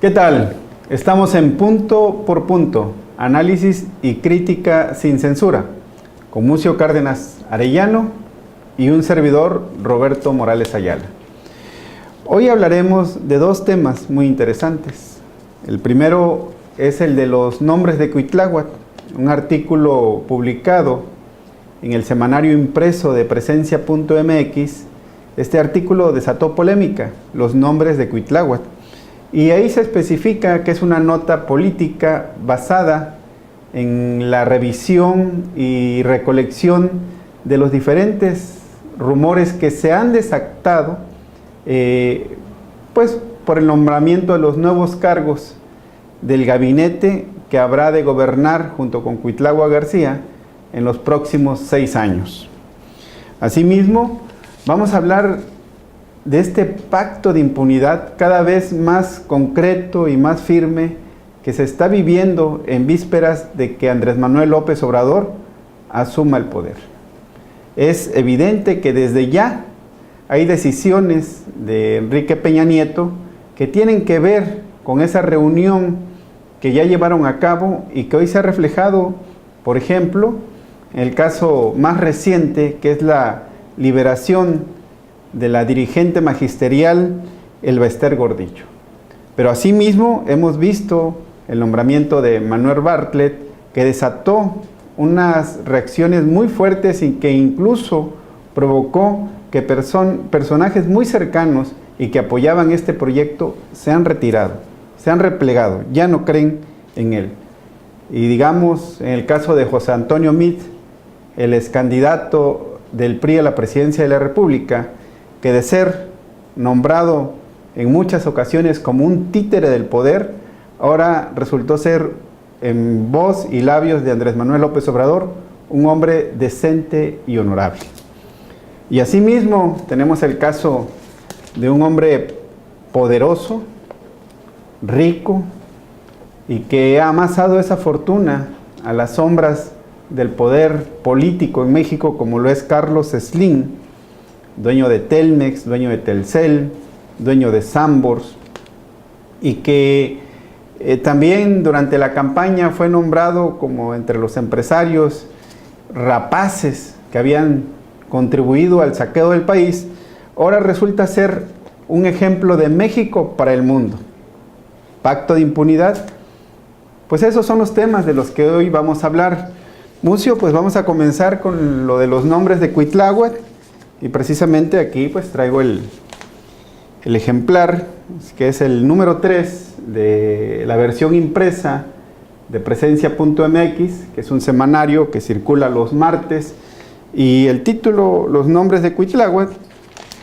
¿Qué tal? Estamos en Punto por Punto, análisis y crítica sin censura, con Mucio Cárdenas Arellano y un servidor, Roberto Morales Ayala. Hoy hablaremos de dos temas muy interesantes. El primero es el de los nombres de Cuitláhuac, un artículo publicado en el semanario impreso de Presencia.mx. Este artículo desató polémica, los nombres de Cuitláhuac. Y ahí se especifica que es una nota política basada en la revisión y recolección de los diferentes rumores que se han desatado pues por el nombramiento de los nuevos cargos del gabinete que habrá de gobernar junto con Cuitláhuac García en los próximos 6 años. Asimismo, vamos a hablar de este pacto de impunidad cada vez más concreto y más firme que se está viviendo en vísperas de que Andrés Manuel López Obrador asuma el poder. Es evidente que desde ya hay decisiones de Enrique Peña Nieto que tienen que ver con esa reunión que ya llevaron a cabo y que hoy se ha reflejado, por ejemplo, en el caso más reciente, que es la liberación de la dirigente magisterial Elba Ester Gordillo. Pero asimismo hemos visto el nombramiento de Manuel Bartlett, que desató unas reacciones muy fuertes y que incluso provocó que personajes muy cercanos y que apoyaban este proyecto se han retirado, se han replegado, ya no creen en él. Y digamos, en el caso de José Antonio Meade, el excandidato del PRI a la presidencia de la República, que de ser nombrado en muchas ocasiones como un títere del poder, ahora resultó ser, en voz y labios de Andrés Manuel López Obrador, un hombre decente y honorable. Y asimismo tenemos el caso de un hombre poderoso, rico, y que ha amasado esa fortuna a las sombras del poder político en México, como lo es Carlos Slim, dueño de Telmex, dueño de Telcel, dueño de Sambors, y que también durante la campaña fue nombrado como entre los empresarios rapaces que habían contribuido al saqueo del país. Ahora resulta ser un ejemplo de México para el mundo. Pacto de impunidad. Pues esos son los temas de los que hoy vamos a hablar. Mucio, pues vamos a comenzar con lo de los nombres de Cuitláhuac. Y precisamente aquí pues traigo el ejemplar, que es el número 3 de la versión impresa de Presencia.mx, que es un semanario que circula los martes, y el título, Los nombres de Cuitláhuac,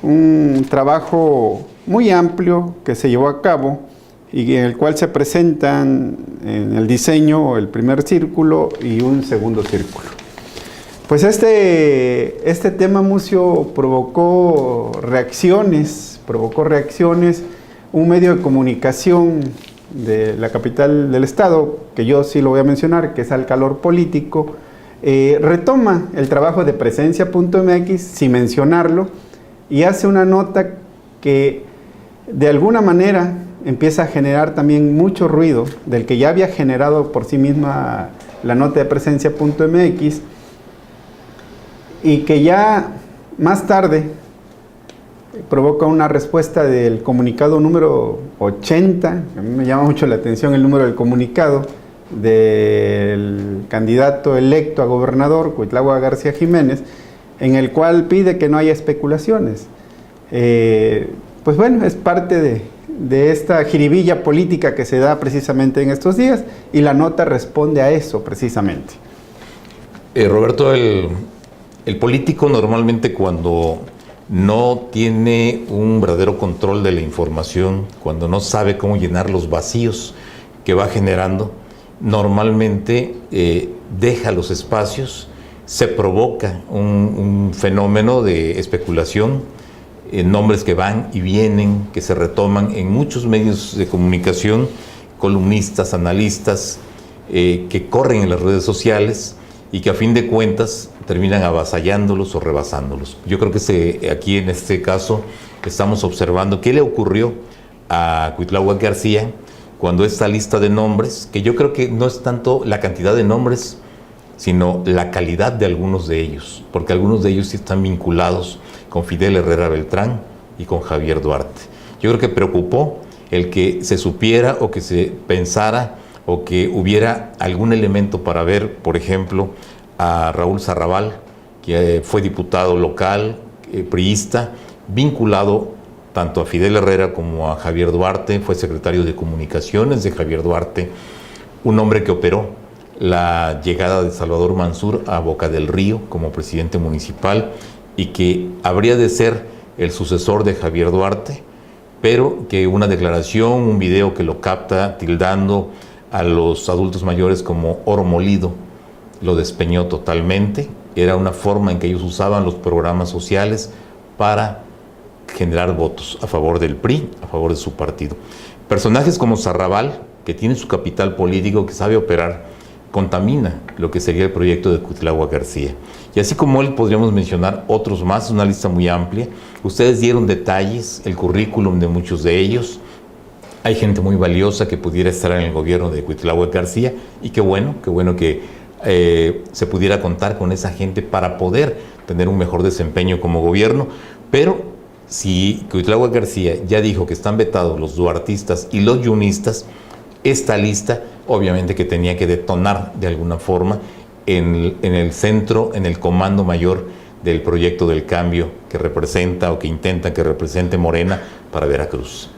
un trabajo muy amplio que se llevó a cabo y en el cual se presentan en el diseño el primer círculo y un segundo círculo. Pues este tema, Mucio, provocó reacciones, un medio de comunicación de la capital del estado, que yo sí lo voy a mencionar, que es Al Calor Político, retoma el trabajo de Presencia.mx sin mencionarlo y hace una nota que de alguna manera empieza a generar también mucho ruido, del que ya había generado por sí misma la nota de Presencia.mx, y que ya más tarde provoca una respuesta del comunicado número 80, a mí me llama mucho la atención el número del comunicado, del candidato electo a gobernador, Cuitláhuac García Jiménez, en el cual pide que no haya especulaciones. Pues bueno, es parte de esta jiribilla política que se da precisamente en estos días, y la nota responde a eso precisamente. Roberto, el político normalmente, cuando no tiene un verdadero control de la información, cuando no sabe cómo llenar los vacíos que va generando, normalmente deja los espacios, se provoca un fenómeno de especulación, nombres que van y vienen, que se retoman en muchos medios de comunicación, columnistas, analistas, que corren en las redes sociales y que a fin de cuentas terminan avasallándolos o rebasándolos. Yo creo que aquí en este caso estamos observando qué le ocurrió a Cuitláhuac García, cuando esta lista de nombres, que yo creo que no es tanto la cantidad de nombres, sino la calidad de algunos de ellos, porque algunos de ellos sí están vinculados con Fidel Herrera Beltrán y con Javier Duarte. Yo creo que preocupó el que se supiera o que se pensara o que hubiera algún elemento para ver, por ejemplo, a Raúl Sarrabal, que fue diputado local, priista, vinculado tanto a Fidel Herrera como a Javier Duarte, fue secretario de Comunicaciones de Javier Duarte, un hombre que operó la llegada de Salvador Mansur a Boca del Río como presidente municipal y que habría de ser el sucesor de Javier Duarte, pero que una declaración, un video que lo capta tildando a los adultos mayores como oro molido, lo despeñó totalmente. Era una forma en que ellos usaban los programas sociales para generar votos a favor del PRI, a favor de su partido. Personajes como Sarrabal, que tiene su capital político, que sabe operar, contamina lo que sería el proyecto de Cuitláhuac García. Y así como él, podríamos mencionar otros más, una lista muy amplia. Ustedes dieron detalles, el currículum de muchos de ellos. Hay gente muy valiosa que pudiera estar en el gobierno de Cuitláhuac García, y qué bueno que se pudiera contar con esa gente para poder tener un mejor desempeño como gobierno. Pero si Cuitláhuac García ya dijo que están vetados los duartistas y los yunistas, esta lista obviamente que tenía que detonar de alguna forma en el centro, en el comando mayor del proyecto del cambio que representa o que intenta que represente Morena para Veracruz.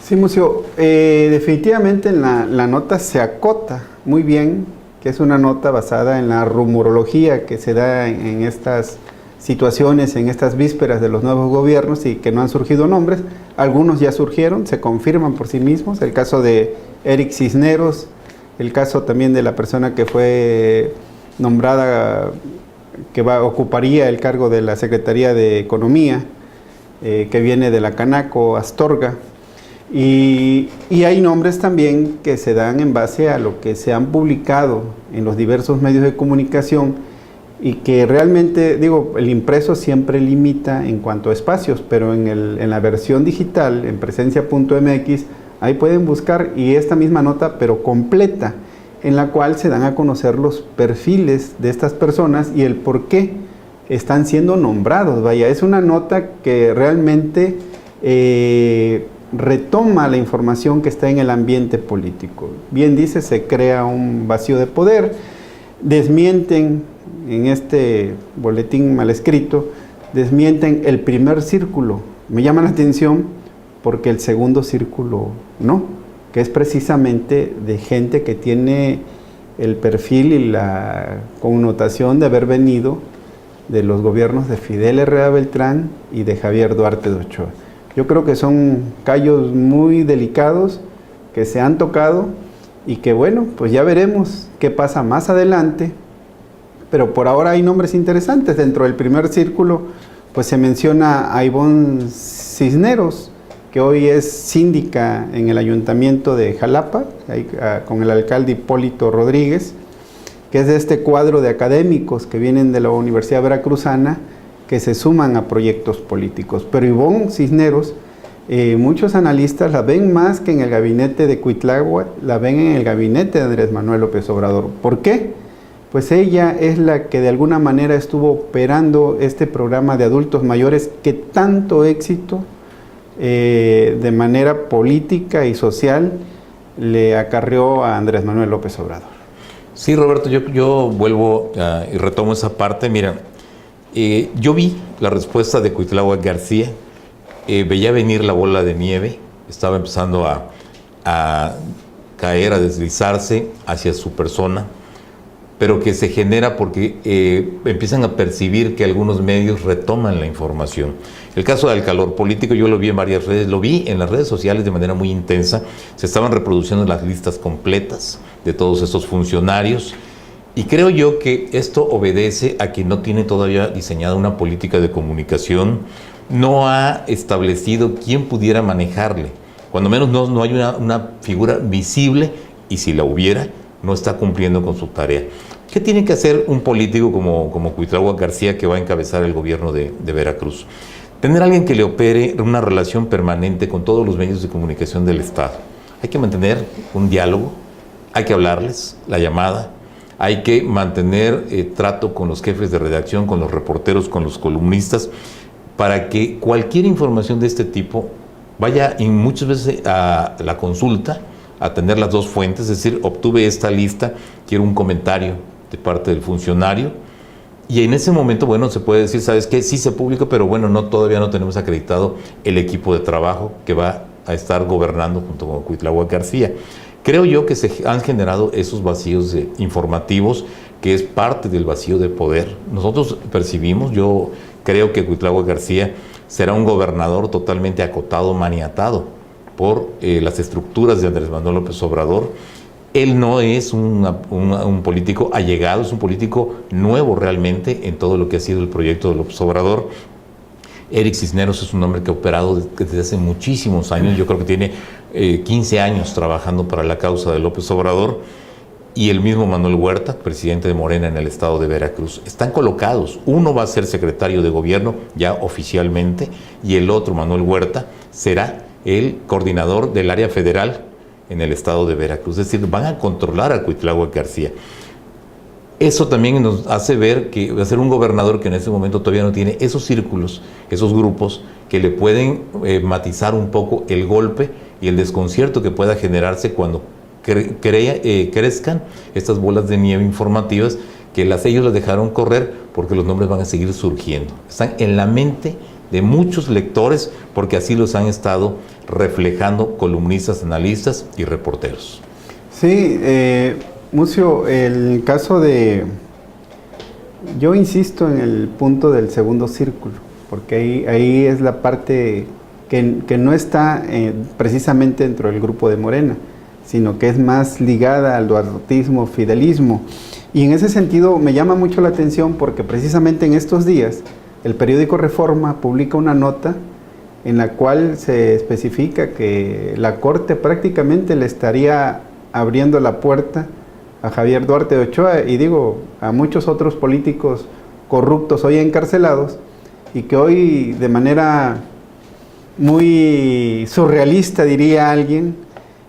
Sí, Mucio, definitivamente la nota se acota muy bien, que es una nota basada en la rumorología que se da en estas situaciones, en estas vísperas de los nuevos gobiernos, y que no han surgido nombres. Algunos ya surgieron, se confirman por sí mismos, el caso de Eric Cisneros, el caso también de la persona que fue nombrada, que ocuparía el cargo de la Secretaría de Economía, que viene de la Canaco, Astorga. Y hay nombres también que se dan en base a lo que se han publicado en los diversos medios de comunicación, y que realmente, digo, el impreso siempre limita en cuanto a espacios, pero en la versión digital, en presencia.mx, ahí pueden buscar, y esta misma nota, pero completa, en la cual se dan a conocer los perfiles de estas personas y el por qué están siendo nombrados. Vaya, es una nota que realmente retoma la información que está en el ambiente político. Bien dice, se crea un vacío de poder, desmienten en este boletín mal escrito, desmienten el primer círculo. Me llama la atención porque el segundo círculo no, que es precisamente de gente que tiene el perfil y la connotación de haber venido de los gobiernos de Fidel Herrera Beltrán y de Javier Duarte de Ochoa. Yo creo que son callos muy delicados que se han tocado y que, bueno, pues ya veremos qué pasa más adelante, pero por ahora hay nombres interesantes. Dentro del primer círculo pues se menciona a Ivonne Cisneros, que hoy es síndica en el ayuntamiento de Jalapa, con el alcalde Hipólito Rodríguez, que es de este cuadro de académicos que vienen de la Universidad Veracruzana, que se suman a proyectos políticos. Pero Ivonne Cisneros, muchos analistas la ven más que en el gabinete de Cuitláhuac, la ven en el gabinete de Andrés Manuel López Obrador. ¿Por qué? Pues ella es la que de alguna manera estuvo operando este programa de adultos mayores que tanto éxito de manera política y social le acarreó a Andrés Manuel López Obrador. Sí, Roberto, yo vuelvo y retomo esa parte. Mira, yo vi la respuesta de Cuitláhuac García, veía venir la bola de nieve, estaba empezando a caer, a deslizarse hacia su persona, pero que se genera porque empiezan a percibir que algunos medios retoman la información. El caso del calor político yo lo vi en varias redes, lo vi en las redes sociales de manera muy intensa, se estaban reproduciendo las listas completas de todos estos funcionarios, y creo yo que esto obedece a que no tiene todavía diseñada una política de comunicación, no ha establecido quién pudiera manejarle, cuando menos no hay una figura visible, y si la hubiera, no está cumpliendo con su tarea. ¿Qué tiene que hacer un político como Cuitláhuac García, que va a encabezar el gobierno de Veracruz? Tener a alguien que le opere una relación permanente con todos los medios de comunicación del Estado, Hay que mantener un diálogo, hay que hablarles, la llamada, hay que mantener trato con los jefes de redacción, con los reporteros, con los columnistas, para que cualquier información de este tipo vaya muchas veces a la consulta, a tener las dos fuentes, es decir, obtuve esta lista, quiero un comentario de parte del funcionario, y en ese momento, bueno, se puede decir, ¿sabes qué? Sí se publica, pero bueno, todavía no tenemos acreditado el equipo de trabajo que va a estar gobernando junto con Cuitláhuac García. Creo yo que se han generado esos vacíos informativos, que es parte del vacío de poder. Nosotros percibimos, yo creo que Cuitláhuac García será un gobernador totalmente acotado, maniatado por las estructuras de Andrés Manuel López Obrador. Él no es un político allegado, es un político nuevo realmente en todo lo que ha sido el proyecto de López Obrador. Eric Cisneros es un hombre que ha operado desde hace muchísimos años, yo creo que tiene 15 años trabajando para la causa de López Obrador, y el mismo Manuel Huerta, presidente de Morena en el estado de Veracruz. Están colocados, uno va a ser secretario de gobierno ya oficialmente, y el otro, Manuel Huerta, será el coordinador del área federal en el estado de Veracruz, es decir, van a controlar a Cuitláhuac García. Eso también nos hace ver que va a ser un gobernador que en ese momento todavía no tiene esos círculos, esos grupos que le pueden matizar un poco el golpe y el desconcierto que pueda generarse cuando crezcan estas bolas de nieve informativas que ellos las dejaron correr, porque los nombres van a seguir surgiendo. Están en la mente de muchos lectores porque así los han estado reflejando columnistas, analistas y reporteros. Sí, Mucio, el caso de... Yo insisto en el punto del segundo círculo, porque ahí es la parte que no está precisamente dentro del grupo de Morena, sino que es más ligada al duartismo, fidelismo. Y en ese sentido me llama mucho la atención porque precisamente en estos días el periódico Reforma publica una nota en la cual se especifica que la Corte prácticamente le estaría abriendo la puerta a Javier Duarte de Ochoa y a muchos otros políticos corruptos hoy encarcelados, y que hoy de manera muy surrealista, diría alguien,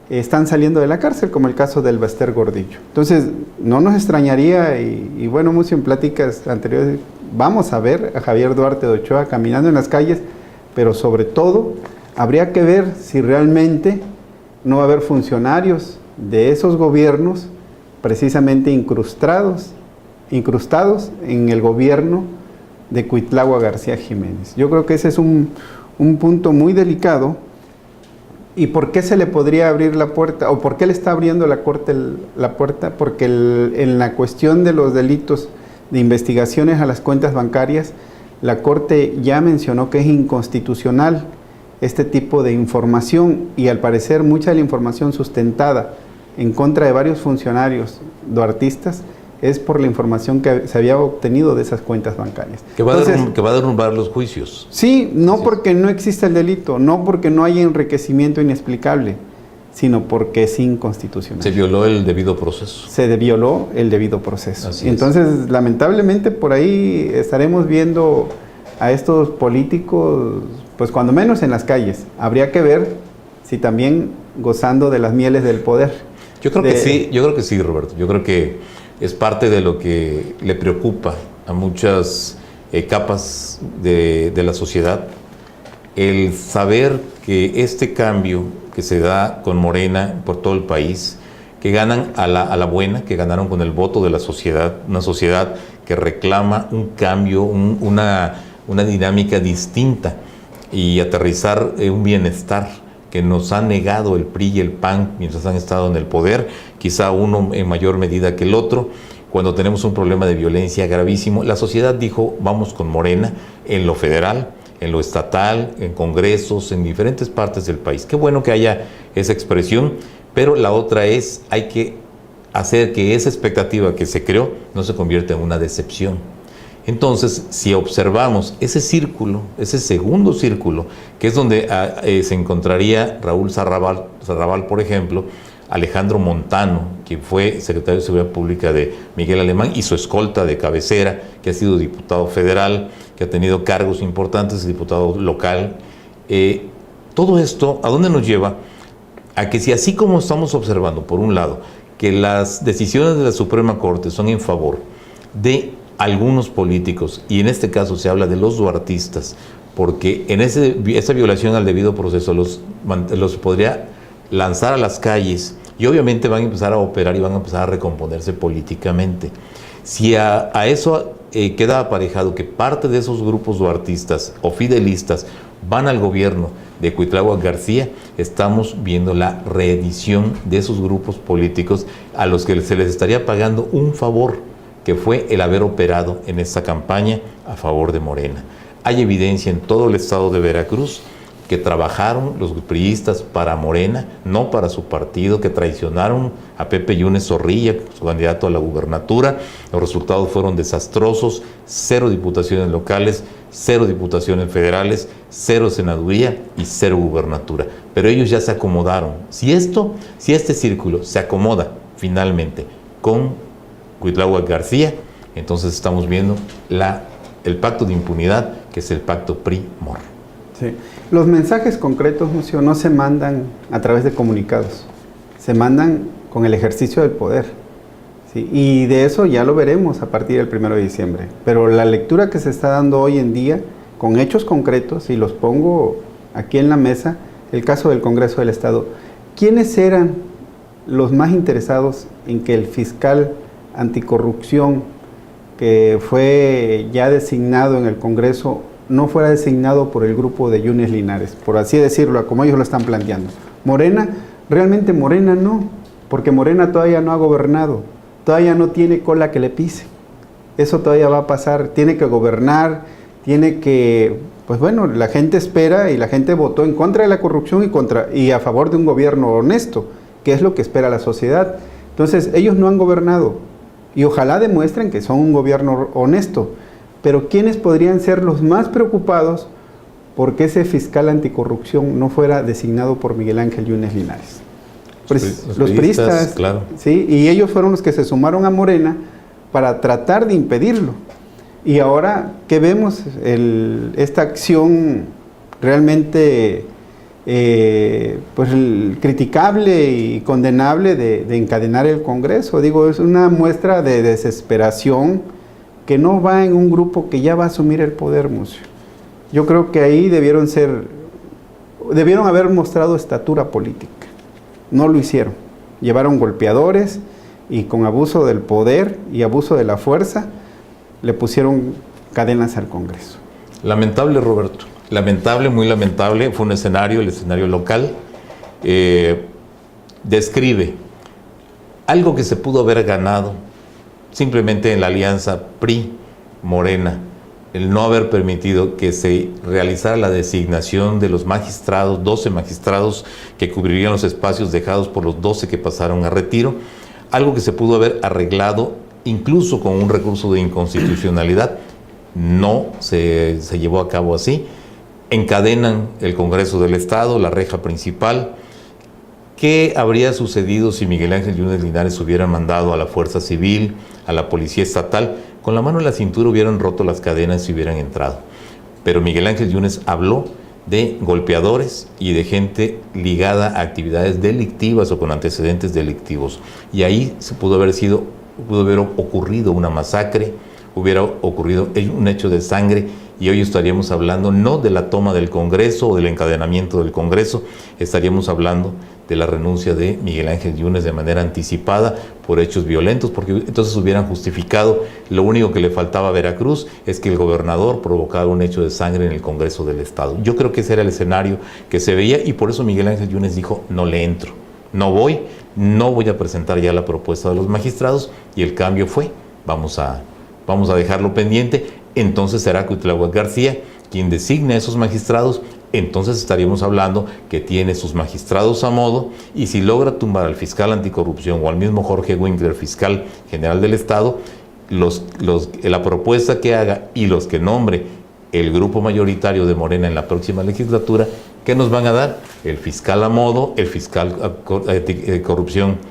están saliendo de la cárcel, como el caso del Baster Gordillo. Entonces, no nos extrañaría, y bueno, Mucio, en pláticas anteriores, vamos a ver a Javier Duarte de Ochoa caminando en las calles, pero sobre todo, habría que ver si realmente no va a haber funcionarios de esos gobiernos precisamente incrustados en el gobierno de Cuitláhuac García Jiménez. Yo creo que ese es un punto muy delicado. ¿Y por qué se le podría abrir la puerta? ¿O por qué le está abriendo la Corte la puerta? Porque en la cuestión de los delitos de investigaciones a las cuentas bancarias, la Corte ya mencionó que es inconstitucional este tipo de información, y al parecer mucha de la información sustentada en contra de varios funcionarios duartistas es por la información que se había obtenido de esas cuentas bancarias. Que va a derrumbar los juicios. Sí, no porque no exista el delito, no porque no haya enriquecimiento inexplicable, sino porque es inconstitucional. Se violó el debido proceso. Se violó el debido proceso. Así Entonces, es. Lamentablemente, por ahí estaremos viendo a estos políticos, pues cuando menos en las calles. Habría que ver si también gozando de las mieles del poder. Yo creo que sí, Roberto. Yo creo que es parte de lo que le preocupa a muchas capas de la sociedad, el saber que este cambio que se da con Morena por todo el país, que ganan a la buena, que ganaron con el voto de la sociedad, una sociedad que reclama un cambio, una dinámica distinta, y aterrizar un bienestar que nos ha negado el PRI y el PAN mientras han estado en el poder, quizá uno en mayor medida que el otro. Cuando tenemos un problema de violencia gravísimo, la sociedad dijo, vamos con Morena en lo federal, en lo estatal, en congresos, en diferentes partes del país. Qué bueno que haya esa expresión, pero la otra es, hay que hacer que esa expectativa que se creó no se convierta en una decepción. Entonces, si observamos ese círculo, ese segundo círculo, que es donde se encontraría Raúl Sarrabal, por ejemplo, Alejandro Montano, quien fue secretario de Seguridad Pública de Miguel Alemán, y su escolta de cabecera, que ha sido diputado federal, que ha tenido cargos importantes, diputado local. Todo esto, ¿a dónde nos lleva? a que si así como estamos observando, por un lado, que las decisiones de la Suprema Corte son en favor de algunos políticos, y en este caso se habla de los duartistas, porque en esa violación al debido proceso los podría lanzar a las calles y obviamente van a empezar a operar y van a empezar a recomponerse políticamente. Si a eso queda aparejado que parte de esos grupos duartistas o fidelistas van al gobierno de Cuitláhuac García, estamos viendo la reedición de esos grupos políticos a los que se les estaría pagando un favor, que fue el haber operado en esta campaña a favor de Morena. Hay evidencia en todo el estado de Veracruz que trabajaron los priistas para Morena, no para su partido, que traicionaron a Pepe Yunes Zorrilla, su candidato a la gubernatura. Los resultados fueron desastrosos: 0 diputaciones locales, 0 diputaciones federales, 0 senaduría y 0 gubernatura. Pero ellos ya se acomodaron. Si este círculo se acomoda finalmente con Cuitláhuac García, entonces estamos viendo el pacto de impunidad, que es el pacto PRI-MOR. Sí. Los mensajes concretos, Mucio, no se mandan a través de comunicados, se mandan con el ejercicio del poder. ¿Sí? Y de eso ya lo veremos a partir del 1 de diciembre. Pero la lectura que se está dando hoy en día, con hechos concretos, y los pongo aquí en la mesa, el caso del Congreso del Estado. ¿Quiénes eran los más interesados en que el fiscal anticorrupción, que fue ya designado en el Congreso, no fuera designado por el grupo de Yunes Linares, por así decirlo, como ellos lo están planteando? Morena, realmente Morena no, porque Morena todavía no ha gobernado, todavía no tiene cola que le pise. Eso todavía va a pasar, tiene que gobernar, tiene que, pues bueno, la gente espera y la gente votó en contra de la corrupción y a favor de un gobierno honesto, que es lo que espera la sociedad. Entonces, ellos no han gobernado y ojalá demuestren que son un gobierno honesto. Pero ¿quiénes podrían ser los más preocupados porque ese fiscal anticorrupción no fuera designado por Miguel Ángel Yunes Linares? Los priistas, claro. Sí, y ellos fueron los que se sumaron a Morena para tratar de impedirlo. Y ahora, ¿qué vemos? Esta acción realmente criticable y condenable de encadenar el Congreso. Digo, es una muestra de desesperación que no va en un grupo que ya va a asumir el poder, Mucio. Yo creo que ahí debieron haber mostrado estatura política. No lo hicieron. Llevaron golpeadores y con abuso del poder y abuso de la fuerza le pusieron cadenas al Congreso. Lamentable, Roberto. Lamentable, muy lamentable. Fue un escenario, el escenario local. Describe algo que se pudo haber ganado simplemente en la alianza PRI-Morena, el no haber permitido que se realizara la designación de los magistrados, 12 magistrados que cubrirían los espacios dejados por los 12 que pasaron a retiro, algo que se pudo haber arreglado incluso con un recurso de inconstitucionalidad. No se llevó a cabo así. Encadenan el Congreso del Estado, la reja principal. ¿Qué habría sucedido si Miguel Ángel Yunes Linares hubiera mandado a la Fuerza Civil, a la Policía Estatal? Con la mano en la cintura hubieran roto las cadenas y hubieran entrado. Pero Miguel Ángel Yunes habló de golpeadores y de gente ligada a actividades delictivas o con antecedentes delictivos. Y ahí pudo haber ocurrido una masacre, hubiera ocurrido un hecho de sangre, y hoy estaríamos hablando no de la toma del Congreso o del encadenamiento del Congreso, estaríamos hablando de la renuncia de Miguel Ángel Yunes de manera anticipada por hechos violentos, porque entonces hubieran justificado. Lo único que le faltaba a Veracruz es que el gobernador provocara un hecho de sangre en el Congreso del Estado. Yo creo que ese era el escenario que se veía, y por eso Miguel Ángel Yunes dijo: no le entro, no voy a presentar ya la propuesta de los magistrados, y el cambio fue: vamos a dejarlo pendiente. Entonces será Cuitláhuac García quien designe a esos magistrados. Entonces estaríamos hablando que tiene sus magistrados a modo, y si logra tumbar al fiscal anticorrupción o al mismo Jorge Winkler, fiscal general del Estado, la propuesta que haga y los que nombre el grupo mayoritario de Morena en la próxima legislatura, ¿qué nos van a dar? El fiscal a modo, el fiscal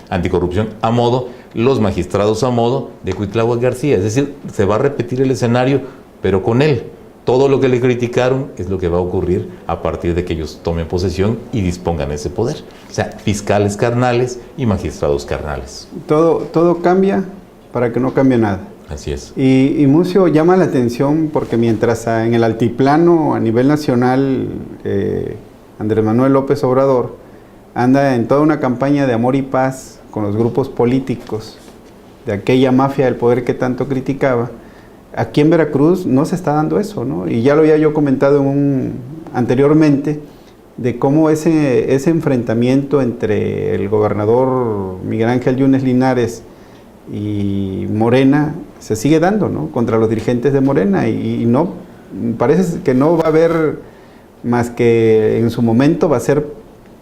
anticorrupción a modo, los magistrados a modo de Cuitláhuac García. Es decir, se va a repetir el escenario, pero con él, Todo lo que le criticaron es lo que va a ocurrir a partir de que ellos tomen posesión y dispongan ese poder. O sea, fiscales carnales y magistrados carnales. Todo cambia para que no cambie nada. Así es. Y Mucio, llama la atención porque mientras en el altiplano a nivel nacional Andrés Manuel López Obrador anda en toda una campaña de amor y paz con los grupos políticos de aquella mafia del poder que tanto criticaba, aquí en Veracruz no se está dando eso, ¿no? Y ya lo había yo comentado anteriormente, de cómo ese enfrentamiento entre el gobernador Miguel Ángel Yunes Linares y Morena se sigue dando, ¿no? Contra los dirigentes de Morena y no, parece que no va a haber más que en su momento va a ser,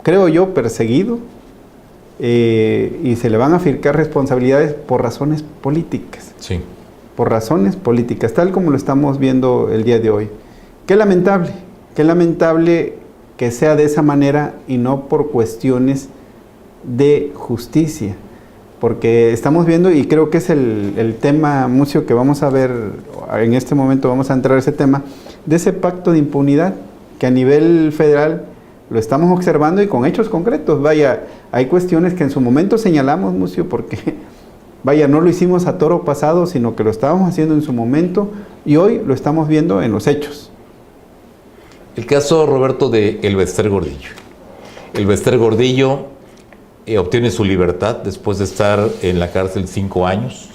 creo yo, perseguido y se le van a afincar responsabilidades por razones políticas. Sí. Por razones políticas, tal como lo estamos viendo el día de hoy. Qué lamentable que sea de esa manera y no por cuestiones de justicia, porque estamos viendo, y creo que es el tema, Mucio, que vamos a ver en este momento, vamos a entrar a ese tema, de ese pacto de impunidad, que a nivel federal lo estamos observando y con hechos concretos. Vaya, hay cuestiones que en su momento señalamos, Mucio, porque vaya, no lo hicimos a toro pasado, sino que lo estábamos haciendo en su momento y hoy lo estamos viendo en los hechos. El caso, Roberto, de Elbester Gordillo. Elbester Gordillo obtiene su libertad después de estar en la cárcel 5 años.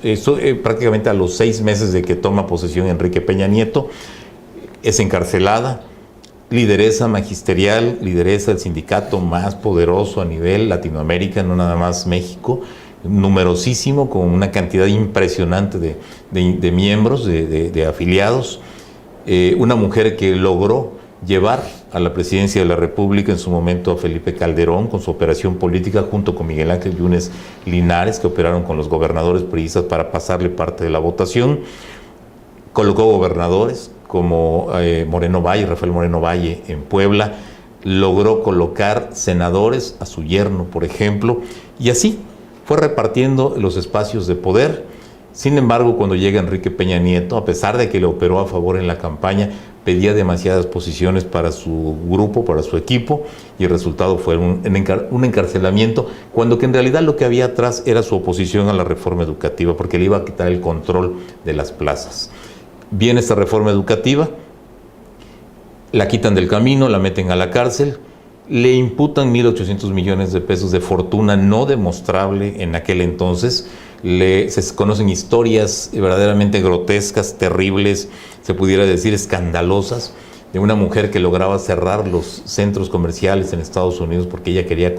Eso, prácticamente a los 6 meses de que toma posesión Enrique Peña Nieto, es encarcelada. Lideresa magisterial, lideresa del sindicato más poderoso a nivel Latinoamérica, no nada más México, numerosísimo, con una cantidad impresionante de miembros, de afiliados. Una mujer que logró llevar a la presidencia de la República en su momento a Felipe Calderón con su operación política junto con Miguel Ángel Yunes Linares, que operaron con los gobernadores priistas para pasarle parte de la votación. Colocó gobernadores como Rafael Moreno Valle en Puebla. Logró colocar senadores, a su yerno, por ejemplo, y así fue repartiendo los espacios de poder. Sin embargo, cuando llega Enrique Peña Nieto, a pesar de que le operó a favor en la campaña, pedía demasiadas posiciones para su grupo, para su equipo, y el resultado fue un encarcelamiento, cuando que en realidad lo que había atrás era su oposición a la reforma educativa, porque le iba a quitar el control de las plazas. Viene esta reforma educativa, la quitan del camino, la meten a la cárcel, le imputan 1.800 millones de pesos de fortuna no demostrable en aquel entonces. Se conocen historias verdaderamente grotescas, terribles, se pudiera decir escandalosas, de una mujer que lograba cerrar los centros comerciales en Estados Unidos porque ella quería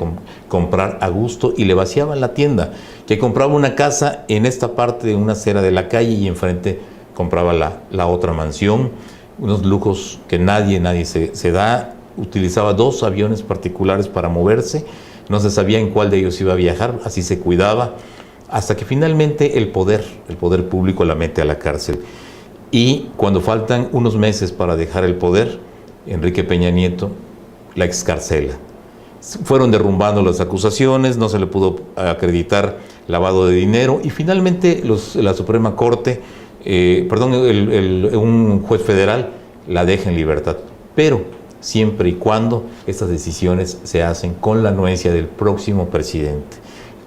comprar a gusto y le vaciaban la tienda, que compraba una casa en esta parte de una acera de la calle y enfrente compraba la otra mansión, unos lujos que nadie se da. Utilizaba 2 aviones particulares para moverse, no se sabía en cuál de ellos iba a viajar, así se cuidaba, hasta que finalmente el poder público la mete a la cárcel. Y cuando faltan unos meses para dejar el poder, Enrique Peña Nieto la excarcela. Fueron derrumbando las acusaciones, no se le pudo acreditar lavado de dinero y finalmente la Suprema Corte, un juez federal la deja en libertad. Pero siempre y cuando estas decisiones se hacen con la anuencia del próximo presidente.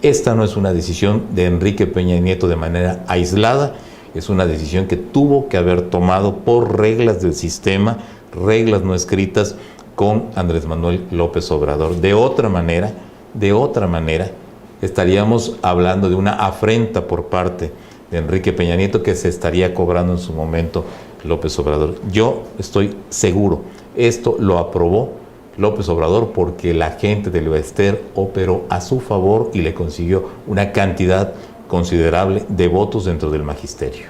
Esta no es una decisión de Enrique Peña Nieto de manera aislada, es una decisión que tuvo que haber tomado por reglas del sistema, reglas no escritas, con Andrés Manuel López Obrador. De otra manera, estaríamos hablando de una afrenta por parte de Enrique Peña Nieto que se estaría cobrando en su momento López Obrador. Yo estoy seguro, esto lo aprobó López Obrador porque la gente del Elbester operó a su favor y le consiguió una cantidad considerable de votos dentro del magisterio.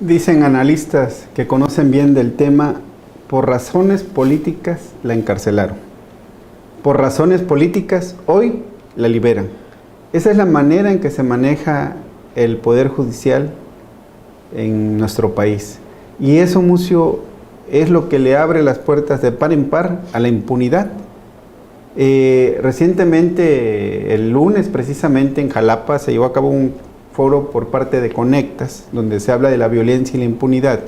Dicen analistas que conocen bien del tema, por razones políticas la encarcelaron. Por razones políticas hoy la liberan. Esa es la manera en que se maneja el Poder Judicial en nuestro país. Y eso, Mucio, es lo que le abre las puertas de par en par a la impunidad. Recientemente, el lunes precisamente en Jalapa, se llevó a cabo un foro por parte de Conectas, donde se habla de la violencia y la impunidad.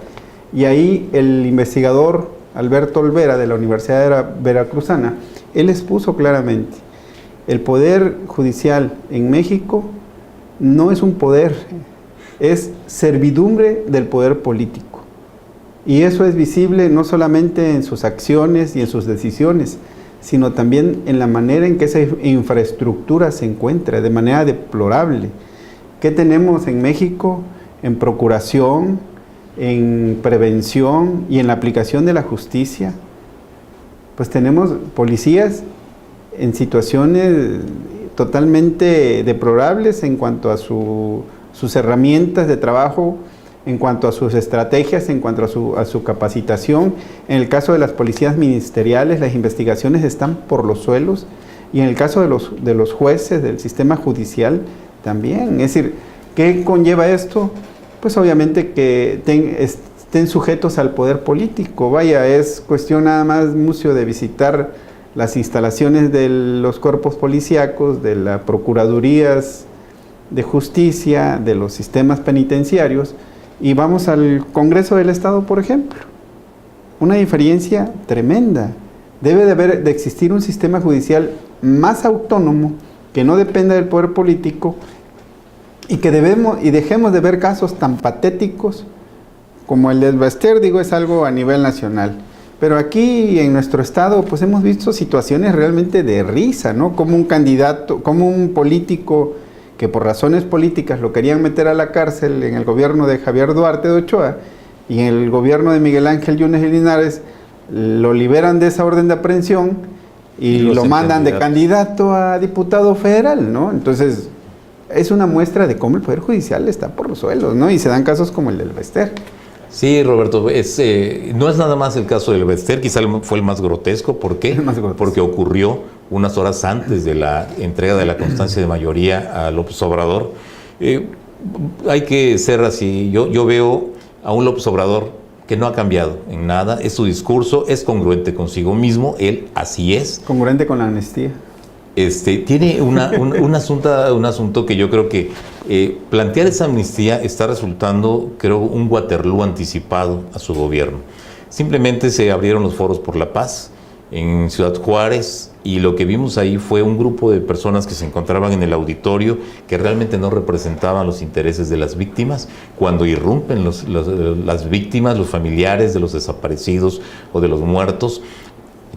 Y ahí el investigador Alberto Olvera de la Universidad Veracruzana, él expuso claramente, el poder judicial en México no es un poder, es servidumbre del poder político. Y eso es visible no solamente en sus acciones y en sus decisiones, sino también en la manera en que esa infraestructura se encuentra, de manera deplorable. ¿Qué tenemos en México? En procuración, en prevención y en la aplicación de la justicia. Pues tenemos policías en situaciones totalmente deplorables en cuanto a sus herramientas de trabajo, en cuanto a sus estrategias, en cuanto a su capacitación. En el caso de las policías ministeriales, las investigaciones están por los suelos, y en el caso de los jueces, del sistema judicial, también. Es decir, ¿qué conlleva esto? Pues obviamente que estén sujetos al poder político. Vaya, es cuestión nada más, Mucio, de visitar las instalaciones de los cuerpos policíacos, de las procuradurías de justicia, de los sistemas penitenciarios, y vamos al Congreso del Estado, por ejemplo. Una diferencia tremenda. Debe de existir un sistema judicial más autónomo, que no dependa del poder político, y que dejemos de ver casos tan patéticos como el del Baster. Digo, es algo a nivel nacional. Pero aquí en nuestro estado, pues hemos visto situaciones realmente de risa, ¿no? Como un candidato, como un político que por razones políticas lo querían meter a la cárcel en el gobierno de Javier Duarte de Ochoa, y en el gobierno de Miguel Ángel Yunes y Linares lo liberan de esa orden de aprehensión y lo mandan de candidato a diputado federal, ¿no? Entonces, es una muestra de cómo el Poder Judicial está por los suelos, ¿no? Y se dan casos como el del Baster. Sí, Roberto, no es nada más el caso del Baster, quizá fue el más grotesco. ¿Por qué? Porque ocurrió unas horas antes de la entrega de la constancia de mayoría a López Obrador. Hay que ser así. Yo veo a un López Obrador que no ha cambiado en nada, es su discurso, es congruente consigo mismo, él así es. Congruente con la amnistía. Tiene un asunto que yo creo que plantear esa amnistía está resultando, creo, un Waterloo anticipado a su gobierno. Simplemente se abrieron los foros por la paz en Ciudad Juárez, y lo que vimos ahí fue un grupo de personas que se encontraban en el auditorio que realmente no representaban los intereses de las víctimas. Cuando irrumpen las víctimas, los familiares de los desaparecidos o de los muertos,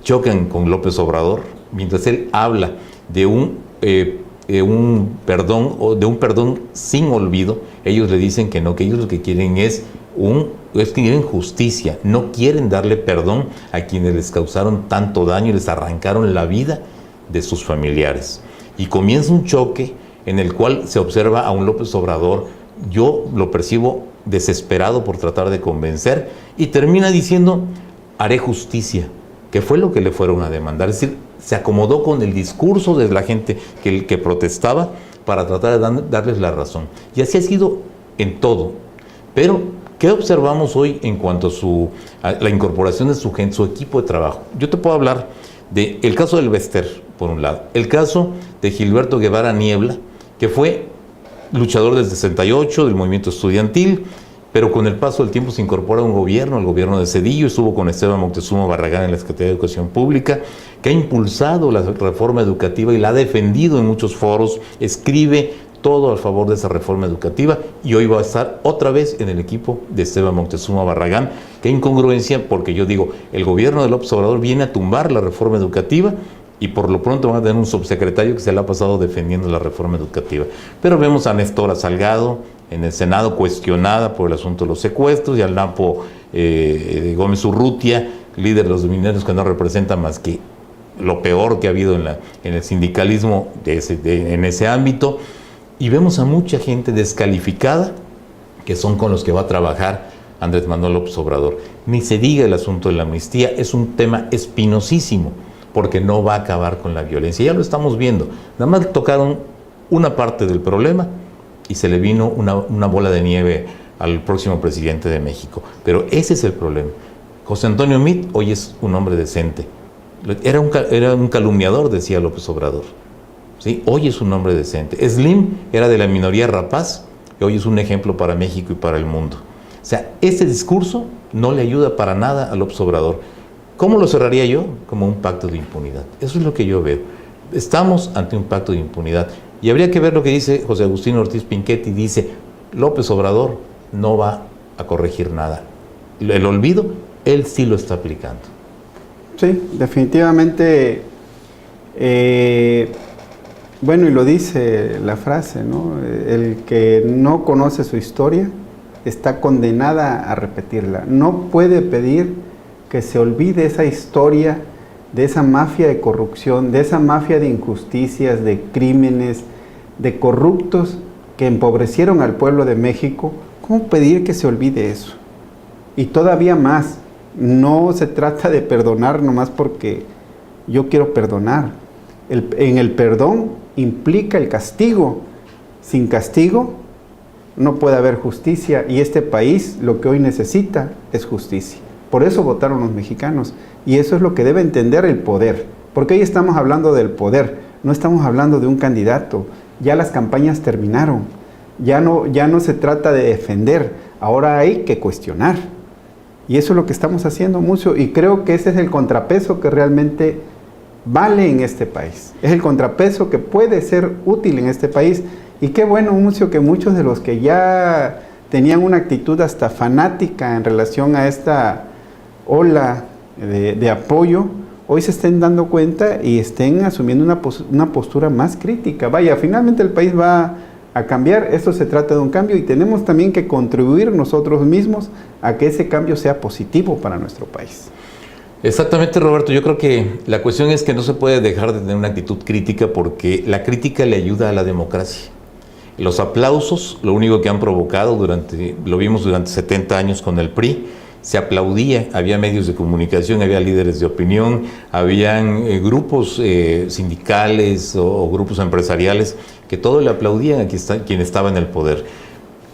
chocan con López Obrador, mientras él habla de un perdón sin olvido. Ellos le dicen que no, que ellos lo que quieren es que quieren justicia, no quieren darle perdón a quienes les causaron tanto daño y les arrancaron la vida de sus familiares. Y comienza un choque en el cual se observa a un López Obrador, yo lo percibo desesperado por tratar de convencer, y termina diciendo, haré justicia, que fue lo que le fueron a demandar. Es decir, se acomodó con el discurso de la gente que protestaba para tratar de darles la razón. Y así ha sido en todo. Pero, ¿qué observamos hoy en cuanto a la incorporación de su equipo de trabajo? Yo te puedo hablar del caso del Baster, por un lado. El caso de Gilberto Guevara Niebla, que fue luchador del 68, del movimiento estudiantil, pero con el paso del tiempo se incorpora a un gobierno, el gobierno de Zedillo, estuvo con Esteban Moctezuma Barragán en la Secretaría de Educación Pública, que ha impulsado la reforma educativa y la ha defendido en muchos foros, escribe todo a favor de esa reforma educativa, y hoy va a estar otra vez en el equipo de Esteban Moctezuma Barragán. Qué incongruencia, porque yo digo, el gobierno de López Obrador viene a tumbar la reforma educativa, y por lo pronto van a tener un subsecretario que se le ha pasado defendiendo la reforma educativa. Pero vemos a Nestora Salgado en el Senado cuestionada por el asunto de los secuestros, y al Napo Gómez Urrutia, líder de los mineros, que no representa más que lo peor que ha habido en el sindicalismo en ese ámbito. Y vemos a mucha gente descalificada, que son con los que va a trabajar Andrés Manuel López Obrador. Ni se diga el asunto de la amnistía, es un tema espinosísimo, porque no va a acabar con la violencia. Ya lo estamos viendo. Nada más tocaron una parte del problema y se le vino una bola de nieve al próximo presidente de México. Pero ese es el problema. José Antonio Meade hoy es un hombre decente. Era un calumniador, decía López Obrador. ¿Sí? Hoy es un hombre decente. Slim era de la minoría rapaz y hoy es un ejemplo para México y para el mundo. O sea, ese discurso no le ayuda para nada a López Obrador. ¿Cómo lo cerraría yo? Como un pacto de impunidad. Eso es lo que yo veo. Estamos ante un pacto de impunidad. Y habría que ver lo que dice José Agustín Ortiz Pinchetti. Dice, López Obrador no va a corregir nada. El olvido, él sí lo está aplicando. Sí, definitivamente. Bueno, y lo dice la frase, ¿no? El que no conoce su historia está condenada a repetirla. No puede pedir que se olvide esa historia de esa mafia de corrupción, de esa mafia de injusticias, de crímenes, de corruptos que empobrecieron al pueblo de México. ¿Cómo pedir que se olvide eso? Y todavía más, no se trata de perdonar nomás porque yo quiero perdonar. En el perdón implica el castigo. Sin castigo no puede haber justicia, y este país lo que hoy necesita es justicia. Por eso votaron los mexicanos, y eso es lo que debe entender el poder, porque hoy estamos hablando del poder, no estamos hablando de un candidato. Ya las campañas terminaron, ya no se trata de defender, ahora hay que cuestionar, y eso es lo que estamos haciendo mucho, y creo que ese es el contrapeso que realmente vale en este país, es el contrapeso que puede ser útil en este país. Y qué bueno, Mucio, que muchos de los que ya tenían una actitud hasta fanática en relación a esta ola de apoyo, hoy se estén dando cuenta y estén asumiendo una postura más crítica. Vaya, finalmente el país va a cambiar, esto se trata de un cambio, y tenemos también que contribuir nosotros mismos a que ese cambio sea positivo para nuestro país. Exactamente, Roberto. Yo creo que la cuestión es que no se puede dejar de tener una actitud crítica, porque la crítica le ayuda a la democracia. Los aplausos, lo único que han provocado lo vimos durante 70 años con el PRI, se aplaudía, había medios de comunicación, había líderes de opinión, habían grupos sindicales o grupos empresariales que todo le aplaudían a quien estaba en el poder.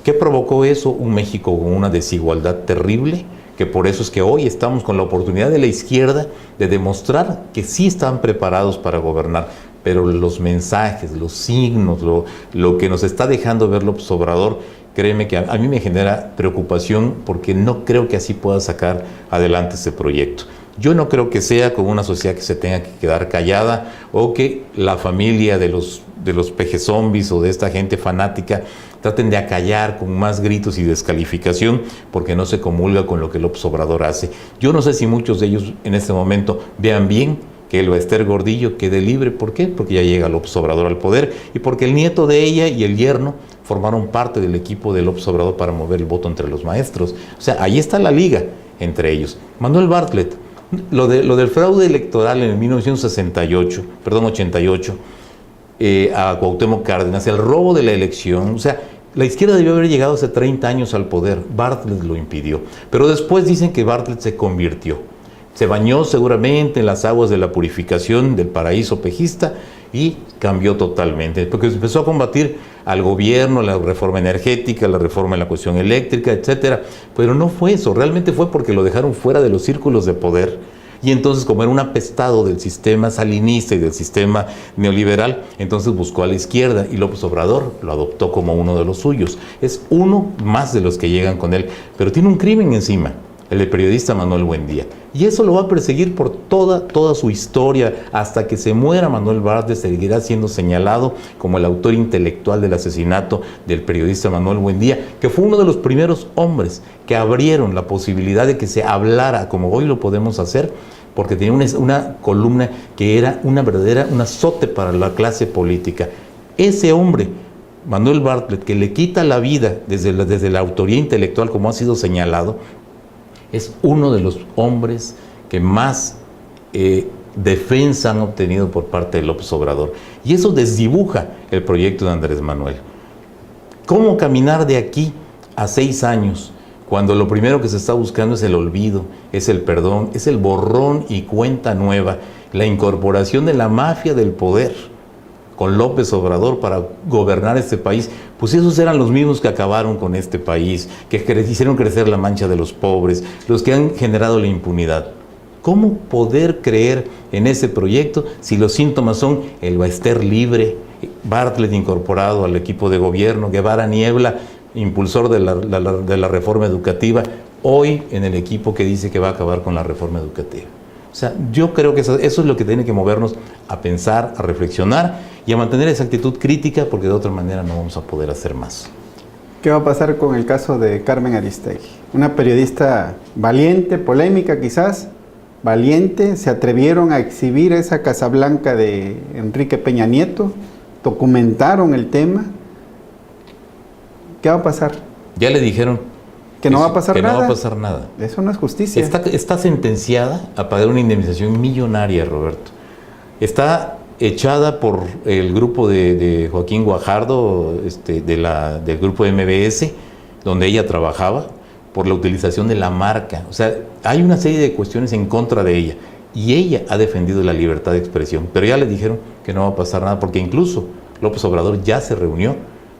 ¿Qué provocó eso? Un México con una desigualdad terrible, que por eso es que hoy estamos con la oportunidad de la izquierda de demostrar que sí están preparados para gobernar. Pero los mensajes, los signos, lo que nos está dejando ver López Obrador, créeme que a mí me genera preocupación, porque no creo que así pueda sacar adelante ese proyecto. Yo no creo que sea como una sociedad que se tenga que quedar callada, o que la familia de los pejezombies o de esta gente fanática traten de acallar con más gritos y descalificación porque no se comulga con lo que López Obrador hace. Yo no sé si muchos de ellos en este momento vean bien que el Bester Gordillo quede libre. ¿Por qué? Porque ya llega López Obrador al poder, y porque el nieto de ella y el yerno formaron parte del equipo de López Obrador para mover el voto entre los maestros. O sea, ahí está la liga entre ellos. Manuel Bartlett, lo del fraude electoral en el 88, a Cuauhtémoc Cárdenas, el robo de la elección, o sea, la izquierda debió haber llegado hace 30 años al poder. Bartlett lo impidió. Pero después dicen que Bartlett se convirtió. Se bañó seguramente en las aguas de la purificación del paraíso pejista y cambió totalmente, porque empezó a combatir al gobierno, la reforma energética, la reforma en la cuestión eléctrica, etcétera. Pero no fue eso, realmente fue porque lo dejaron fuera de los círculos de poder. Y entonces, como era un apestado del sistema salinista y del sistema neoliberal, entonces buscó a la izquierda, y López Obrador lo adoptó como uno de los suyos. Es uno más de los que llegan con él, pero tiene un crimen encima, el del periodista Manuel Buendía. Y eso lo va a perseguir por toda su historia. Hasta que se muera Manuel Bartlett seguirá siendo señalado como el autor intelectual del asesinato del periodista Manuel Buendía, que fue uno de los primeros hombres que abrieron la posibilidad de que se hablara como hoy lo podemos hacer, porque tenía una columna que era un azote para la clase política. Ese hombre, Manuel Bartlett, que le quita la vida desde la autoría intelectual, como ha sido señalado, es uno de los hombres que más defensa han obtenido por parte de López Obrador. Y eso desdibuja el proyecto de Andrés Manuel. ¿Cómo caminar de aquí a 6 años, cuando lo primero que se está buscando es el olvido, es el perdón, es el borrón y cuenta nueva, la incorporación de la mafia del poder con López Obrador para gobernar este país? Pues esos eran los mismos que acabaron con este país, que hicieron crecer la mancha de los pobres, los que han generado la impunidad. ¿Cómo poder creer en ese proyecto si los síntomas son el Bester libre, Bartlett incorporado al equipo de gobierno, Guevara Niebla? impulsor de la reforma educativa, hoy en el equipo que dice que va a acabar con la reforma educativa. O sea, yo creo que eso es lo que tiene que movernos a pensar, a reflexionar y a mantener esa actitud crítica, porque de otra manera no vamos a poder hacer más. ¿Qué va a pasar con el caso de Carmen Aristegui? Una periodista valiente, polémica quizás, valiente, se atrevieron a exhibir esa Casa Blanca de Enrique Peña Nieto, documentaron el tema. ¿Qué va a pasar? Ya le dijeron que no va a pasar nada. No va a pasar nada. Eso no es justicia. Está sentenciada a pagar una indemnización millonaria, Roberto. Está echada por el grupo de Joaquín Guajardo, del grupo de MBS, donde ella trabajaba, por la utilización de la marca. O sea, hay una serie de cuestiones en contra de ella. Y ella ha defendido la libertad de expresión. Pero ya le dijeron que no va a pasar nada, porque incluso López Obrador ya se reunió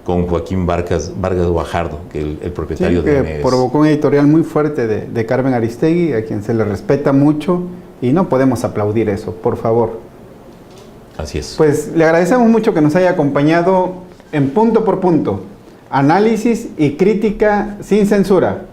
con Joaquín Vargas Guajardo, que el propietario de MBS. Provocó un editorial muy fuerte de Carmen Aristegui, a quien se le respeta mucho, y no podemos aplaudir eso, por favor. Así es. Pues le agradecemos mucho que nos haya acompañado en Punto por Punto. Análisis y crítica sin censura.